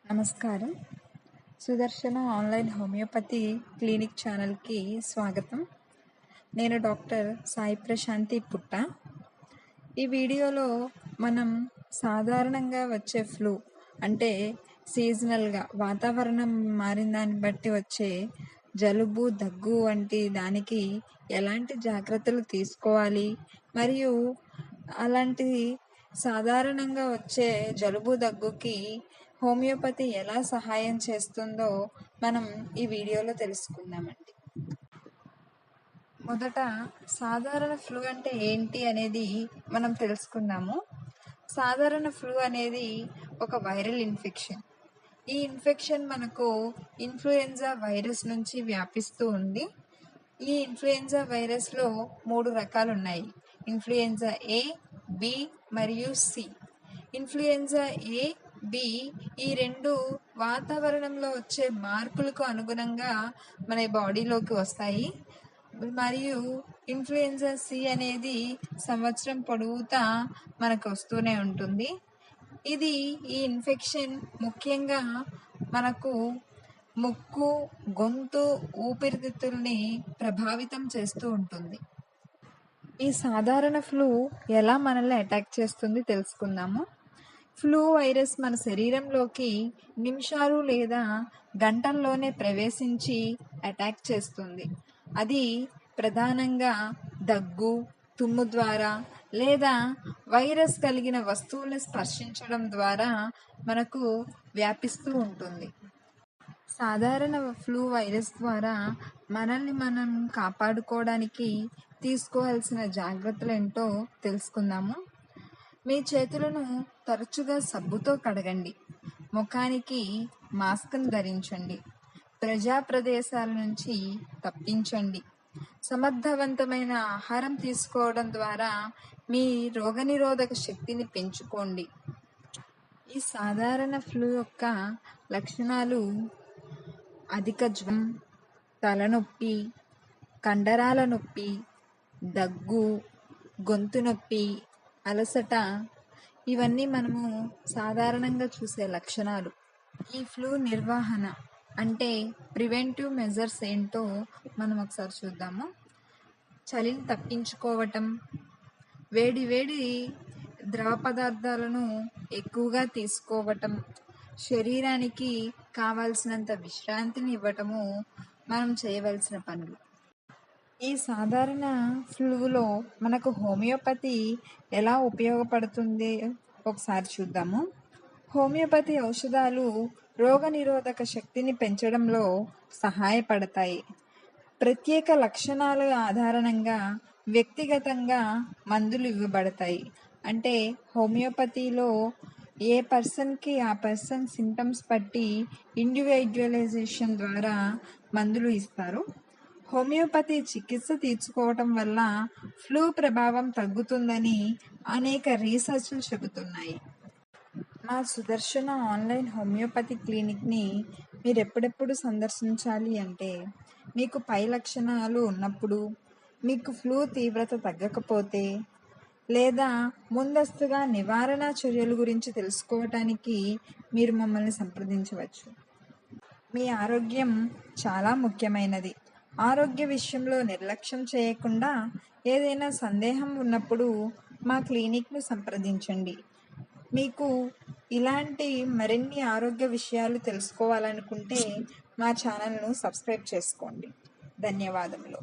నమస్కారం. సుదర్శన online homeopathy clinic ఛానల్కి స్వాగతం. నేను డాక్టర్ సాయి ప్రశాంతి పుట్ట. ఈ వీడియోలో మనం సాధారణంగా వచ్చే ఫ్లూ అంటే సీజనల్గా వాతావరణం మారిన దాన్ని బట్టి వచ్చే జలుబు, దగ్గు వంటి దానికి ఎలాంటి జాగ్రత్తలు తీసుకోవాలి, మరియు అలాంటి సాధారణంగా వచ్చే జలుబు, దగ్గుకి హోమియోపతి ఎలా సహాయం చేస్తుందో మనం ఈ వీడియోలో తెలుసుకుందామండి. మొదట సాధారణ ఫ్లూ అంటే ఏంటి అనేది మనం తెలుసుకుందాము. సాధారణ ఫ్లూ అనేది ఒక వైరల్ ఇన్ఫెక్షన్. ఈ ఇన్ఫెక్షన్ మనకు ఇన్ఫ్లుయెంజా వైరస్ నుంచి వ్యాపిస్తూ ఉంది. ఈ ఇన్ఫ్లుయెంజా వైరస్లో 3 రకాలు ఉన్నాయి: ఇన్ఫ్లుయెంజా ఏ, బి మరియు సి. ఇన్ఫ్లుయెంజా ఏ, బి ఈ రెండు వాతావరణంలో వచ్చే మార్పులకు అనుగుణంగా మన బాడీలోకి వస్తాయి. మరియు ఇన్ఫ్లుయెంజా సి అనేది సంవత్సరం పొడవుతా మనకు వస్తూనే ఉంటుంది. ఈ ఇన్ఫెక్షన్ ముఖ్యంగా మనకు ముక్కు, గొంతు, ఊపిరితిత్తుల్ని ప్రభావితం చేస్తూ ఉంటుంది. ఈ సాధారణ ఫ్లూ ఎలా మనల్ని అటాక్ చేస్తుంది తెలుసుకుందాము. ఫ్లూ వైరస్ మన శరీరంలోకి నిమిషాలు లేదా గంటల్లోనే ప్రవేశించి అటాక్ చేస్తుంది. అది ప్రధానంగా దగ్గు, తుమ్ము ద్వారా లేదా వైరస్ కలిగిన వస్తువులను స్పర్శించడం ద్వారా మనకు వ్యాపిస్తూ ఉంటుంది. సాధారణ ఫ్లూ వైరస్ ద్వారా మనల్ని మనం కాపాడుకోవడానికి తీసుకోవాల్సిన జాగ్రత్తలు ఏంటో తెలుసుకుందాము. మీ చేతులను తరచుగా సబ్బుతో కడగండి. ముఖానికి మాస్క్ను ధరించండి. ప్రజా ప్రదేశాల నుంచి తప్పించండి. సమర్థవంతమైన ఆహారం తీసుకోవడం ద్వారా మీ రోగనిరోధక శక్తిని పెంచుకోండి. ఈ సాధారణ ఫ్లూ యొక్క లక్షణాలు అధిక జ్వరం, తలనొప్పి, కండరాల నొప్పి, దగ్గు, గొంతు నొప్పి, అలసట ఇవన్నీ మనము సాధారణంగా చూసే లక్షణాలు. ఈ ఫ్లూ నిర్వహణ అంటే ప్రివెంటివ్ మెజర్స్ ఏంటో మనం ఒకసారి చూద్దాము. చలిని తప్పించుకోవటం, వేడి ద్రవ పదార్థాలను ఎక్కువగా తీసుకోవటం, శరీరానికి కావాల్సినంత విశ్రాంతిని ఇవ్వటము మనం చేయవలసిన పనులు. ఈ సాధారణ ఫ్లూలో మనకు హోమియోపతి ఎలా ఉపయోగపడుతుంది ఒకసారి చూద్దాము. హోమియోపతి ఔషధాలు రోగనిరోధక శక్తిని పెంచడంలో సహాయపడతాయి. ప్రత్యేక లక్షణాల ఆధారంగా వ్యక్తిగతంగా మందులు ఇవ్వబడతాయి. అంటే హోమియోపతిలో ఏ పర్సన్కి ఆ పర్సన్ సింటమ్స్ బట్టి ఇండివిజువలైజేషన్ ద్వారా మందులు ఇస్తారు. హోమియోపతి చికిత్స తీసుకోవటం వల్ల ఫ్లూ ప్రభావం తగ్గుతుందని అనేక రీసెర్చ్లు చెబుతున్నాయి. మా సుదర్శన ఆన్లైన్ హోమియోపతి క్లినిక్ని మీరు ఎప్పుడెప్పుడు సందర్శించాలి అంటే, మీకు పై లక్షణాలు ఉన్నప్పుడు, మీకు ఫ్లూ తీవ్రత తగ్గకపోతే, లేదా ముందస్తుగా నివారణ చర్యల గురించి తెలుసుకోవటానికి మీరు మమ్మల్ని సంప్రదించవచ్చు. మీ ఆరోగ్యం చాలా ముఖ్యమైనది. ఆరోగ్య విషయంలో నిర్లక్ష్యం చేయకుండా ఏదైనా సందేహం ఉన్నప్పుడు మా క్లినిక్ను సంప్రదించండి. మీకు ఇలాంటి మరిన్ని ఆరోగ్య విషయాలు తెలుసుకోవాలనుకుంటే మా ఛానల్ను సబ్స్క్రైబ్ చేసుకోండి. ధన్యవాదములు.